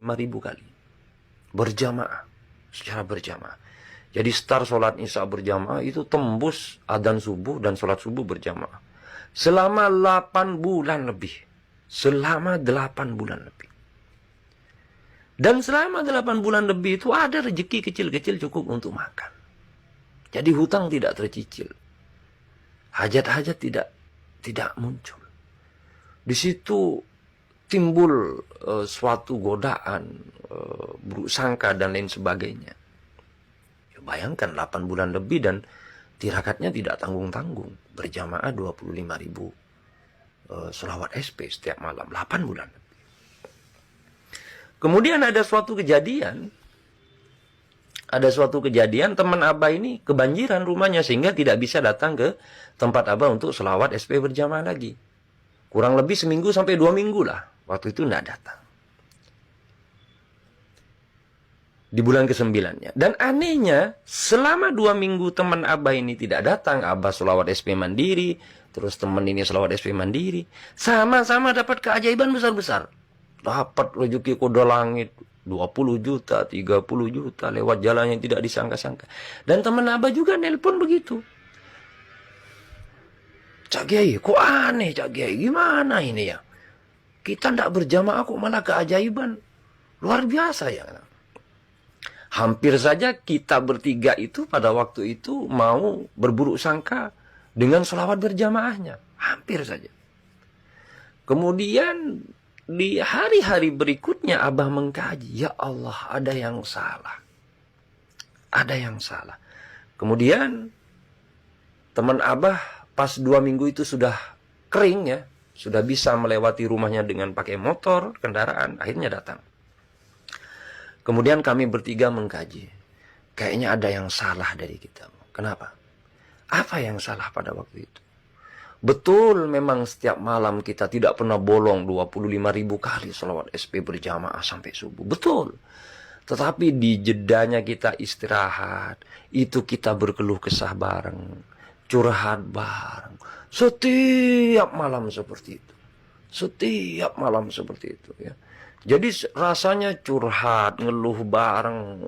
5.000 kali. Berjamaah. Secara berjamaah. Jadi start sholat isya berjamaah itu tembus adzan subuh dan sholat subuh berjamaah. Selama 8 bulan lebih. Selama 8 bulan lebih. Dan selama 8 bulan lebih itu ada rezeki kecil-kecil cukup untuk makan. Jadi hutang tidak tercicil. Hajat-hajat tidak muncul. Di situ timbul suatu godaan, buruk sangka dan lain sebagainya. Ya, bayangkan 8 bulan lebih dan tirakatnya tidak tanggung-tanggung. Berjamaah 25.000 sholawat SP setiap malam. 8 bulan lebih. Kemudian ada suatu kejadian. Teman Abah ini kebanjiran rumahnya sehingga tidak bisa datang ke tempat Abah untuk sholawat SP berjamaah lagi. Kurang lebih seminggu sampai 2 minggu lah. Waktu itu tidak datang. Di bulan ke-9-nya. Dan anehnya, selama 2 minggu teman Abah ini tidak datang, Abah sholawat SP mandiri, terus teman ini sholawat SP mandiri, sama-sama dapat keajaiban besar-besar. Dapat rezeki kuda langit, 20 juta, 30 juta, lewat jalan yang tidak disangka-sangka. Dan teman Abah juga nelpon begitu. Cak Kiai, kok aneh Cak Kiai, gimana ini ya? Kita tidak berjamaah kok malah keajaiban. Luar biasa ya. Hampir saja kita bertiga itu pada waktu itu mau berburuk sangka dengan sholawat berjamaahnya. Hampir saja. Kemudian di hari-hari berikutnya Abah mengkaji. Ya Allah, ada yang salah. Ada yang salah. Kemudian teman Abah pas 2 minggu itu sudah kering ya. Sudah bisa melewati rumahnya dengan pakai motor, kendaraan. Akhirnya datang. Kemudian kami bertiga mengkaji. Kayaknya ada yang salah dari kita. Kenapa? Apa yang salah pada waktu itu? Betul memang setiap malam kita tidak pernah bolong 25.000 kali sholawat SP berjamaah sampai subuh. Betul. Tetapi di jedanya kita istirahat. Itu kita berkeluh kesah bareng. Curhat bareng. Setiap malam seperti itu. Setiap malam seperti itu ya. Jadi rasanya curhat, ngeluh bareng,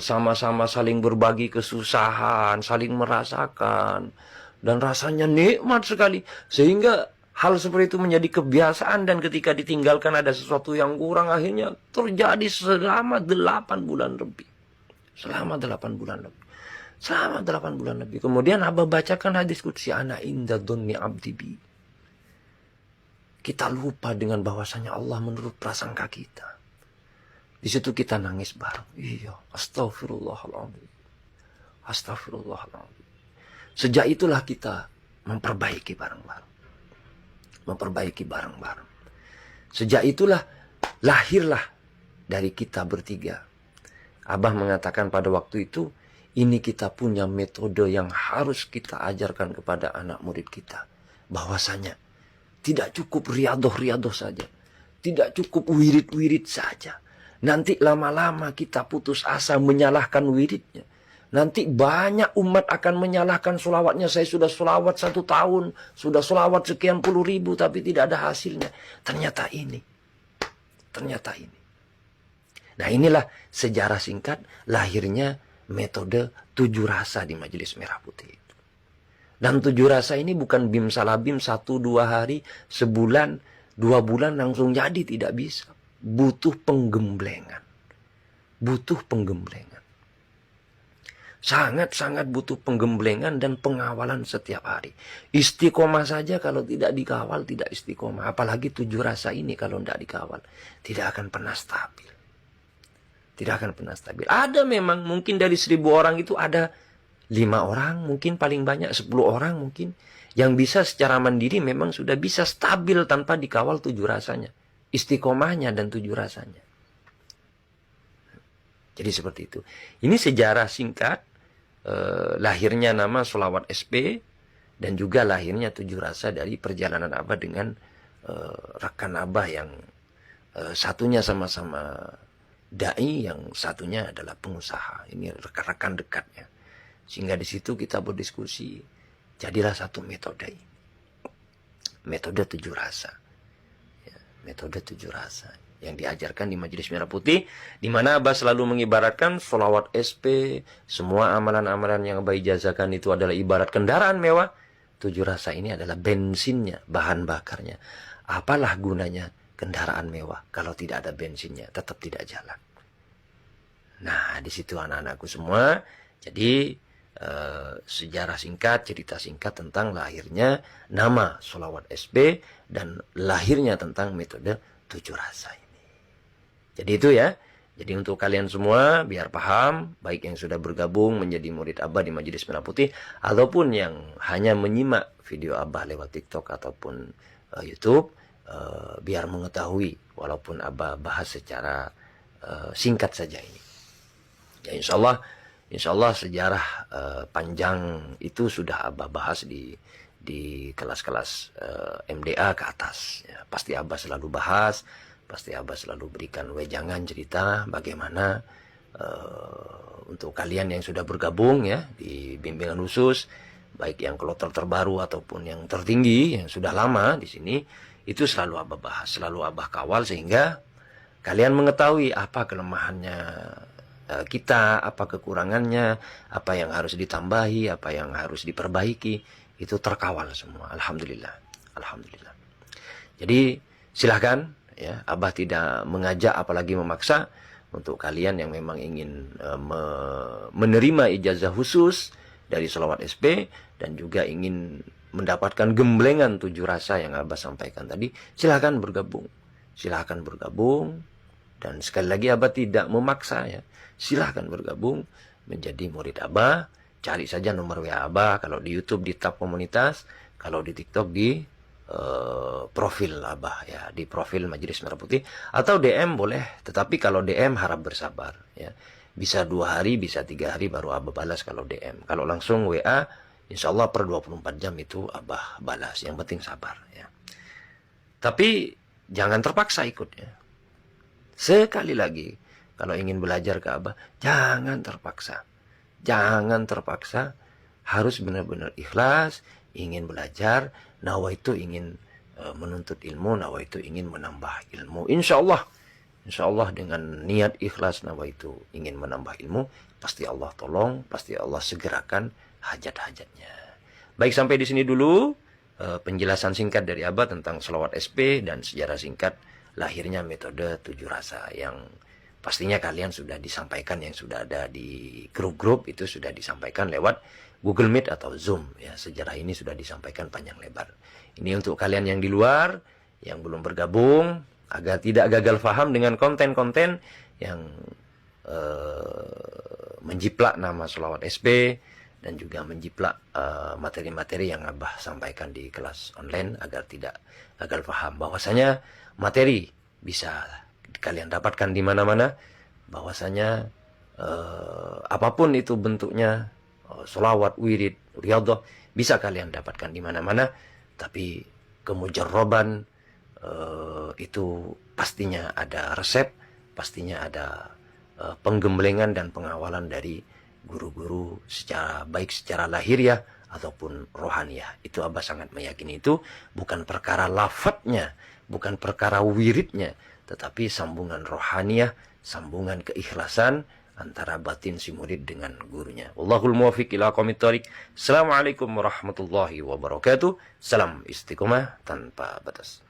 sama-sama saling berbagi kesusahan, saling merasakan, dan rasanya nikmat sekali. Sehingga hal seperti itu menjadi kebiasaan dan ketika ditinggalkan ada sesuatu yang kurang akhirnya terjadi selama 8 bulan lebih. Selama 8 bulan lebih. Selama 8 bulan lebih. Kemudian Abah bacakan hadis qudsi, ana inda dhonni abdi bi. Kita lupa dengan bahwasanya Allah menurut prasangka kita. Di situ kita nangis bareng. Iya, astagfirullahaladzim. Astagfirullahaladzim. Sejak itulah kita memperbaiki bareng-bareng. Memperbaiki bareng-bareng. Sejak itulah lahirlah dari kita bertiga. Abah mengatakan pada waktu itu, ini kita punya metode yang harus kita ajarkan kepada anak murid kita. Bahwasanya tidak cukup riadoh-riadoh saja. Tidak cukup wirid-wirid saja. Nanti lama-lama kita putus asa menyalahkan wiridnya. Nanti banyak umat akan menyalahkan sholawatnya. Saya sudah sholawat 1 tahun. Sudah sholawat sekian puluh ribu tapi tidak ada hasilnya. Ternyata ini. Nah inilah sejarah singkat lahirnya metode 7 rasa di Majelis Merah Putih. Dan 7 rasa ini bukan bim salabim 1-2 hari, sebulan, 2 bulan langsung jadi, tidak bisa. Butuh penggemblengan. Butuh penggemblengan. Sangat-sangat butuh penggemblengan dan pengawalan setiap hari. Istiqomah saja kalau tidak dikawal tidak istiqomah. Apalagi 7 rasa ini kalau tidak dikawal. Tidak akan pernah stabil. Tidak akan pernah stabil. Ada memang mungkin dari 1.000 orang itu ada 5 orang, mungkin paling banyak 10 orang mungkin. Yang bisa secara mandiri memang sudah bisa stabil tanpa dikawal 7 rasanya. Istiqomahnya dan 7 rasanya. Jadi seperti itu. Ini sejarah singkat. Lahirnya nama sholawat SP. Dan juga lahirnya 7 rasa dari perjalanan Abah dengan rekan Abah yang satunya sama-sama da'i, yang satunya adalah pengusaha. Ini rekan-rekan dekatnya. Sehingga di situ kita berdiskusi, jadilah satu metode. Metode 7 rasa. Ya, metode 7 rasa. yang diajarkan di Majelis Merah Putih, di mana Abah selalu mengibaratkan sholawat SP, semua amalan-amalan yang Abah ijazahkan itu adalah ibarat kendaraan mewah. 7 rasa ini adalah bensinnya, bahan bakarnya. Apalah gunanya kendaraan mewah kalau tidak ada bensinnya, tetap tidak jalan. Nah, di situ anak-anakku semua. Jadi sejarah singkat, cerita singkat tentang lahirnya nama sholawat SP dan lahirnya tentang metode 7 rasa ini. Jadi itu ya. Jadi untuk kalian semua biar paham, baik yang sudah bergabung menjadi murid Abah di Majelis Merah Putih ataupun yang hanya menyimak video Abah lewat TikTok ataupun YouTube, biar mengetahui walaupun Abah bahas secara singkat saja ini. Ya insya Allah sejarah panjang itu sudah Abah bahas di kelas-kelas MDA ke atas. Ya, pasti Abah selalu bahas, pasti Abah selalu berikan wejangan cerita bagaimana untuk kalian yang sudah bergabung ya di bimbingan khusus, baik yang kloter terbaru ataupun yang tertinggi yang sudah lama di sini, itu selalu Abah bahas, selalu Abah kawal sehingga kalian mengetahui apa kelemahannya kita, apa kekurangannya, apa yang harus ditambahi, apa yang harus diperbaiki, itu terkawal semua. Alhamdulillah. Alhamdulillah. Jadi silahkan ya, Abah tidak mengajak apalagi memaksa untuk kalian yang memang ingin menerima ijazah khusus dari sholawat SP dan juga ingin mendapatkan gemblengan 7 rasa yang Abah sampaikan tadi, silahkan bergabung. Silahkan bergabung. Dan sekali lagi Abah tidak memaksa ya. Silahkan bergabung menjadi murid Abah. Cari saja nomor WA Abah. Kalau di YouTube di tab komunitas. Kalau di TikTok di profil Abah ya. Di profil Majelis Merah Putih. Atau DM boleh. Tetapi kalau DM harap bersabar ya. Bisa 2 hari, bisa 3 hari baru Abah balas kalau DM. Kalau langsung WA, insya Allah per 24 jam itu Abah balas. Yang penting sabar ya. Tapi jangan terpaksa ikut ya. Sekali lagi, kalau ingin belajar ke Abah, jangan terpaksa. Jangan terpaksa, harus benar-benar ikhlas, ingin belajar, nawaitu ingin menuntut ilmu, nawaitu ingin menambah ilmu. Insya Allah dengan niat ikhlas nawaitu ingin menambah ilmu, pasti Allah tolong, pasti Allah segerakan hajat-hajatnya. Baik, sampai di sini dulu penjelasan singkat dari Abah tentang sholawat SP dan sejarah singkat lahirnya metode 7 rasa yang pastinya kalian sudah disampaikan, yang sudah ada di grup-grup itu sudah disampaikan lewat Google Meet atau Zoom ya. Sejarah ini sudah disampaikan panjang lebar. Ini untuk kalian yang di luar yang belum bergabung agar tidak gagal paham dengan konten-konten yang menjiplak nama sholawat SP dan juga menjiplak materi-materi yang Abah sampaikan di kelas online, agar tidak gagal paham bahwasanya materi bisa kalian dapatkan di mana-mana, bahwasanya apapun itu bentuknya, sholawat, wirid, riyadhah, bisa kalian dapatkan di mana-mana, tapi kemujarroban itu pastinya ada resep, pastinya ada penggemblengan dan pengawalan dari guru-guru secara lahiriah ataupun rohaniah. Itu Abah sangat meyakini itu bukan perkara lafadznya, bukan perkara wiridnya, tetapi sambungan rohaniah, sambungan keikhlasan antara batin si murid dengan gurunya. Wallahul muwaffiq ila aqwamit thoriq. Assalamualaikum warahmatullahi wabarakatuh. Salam istiqomah tanpa batas.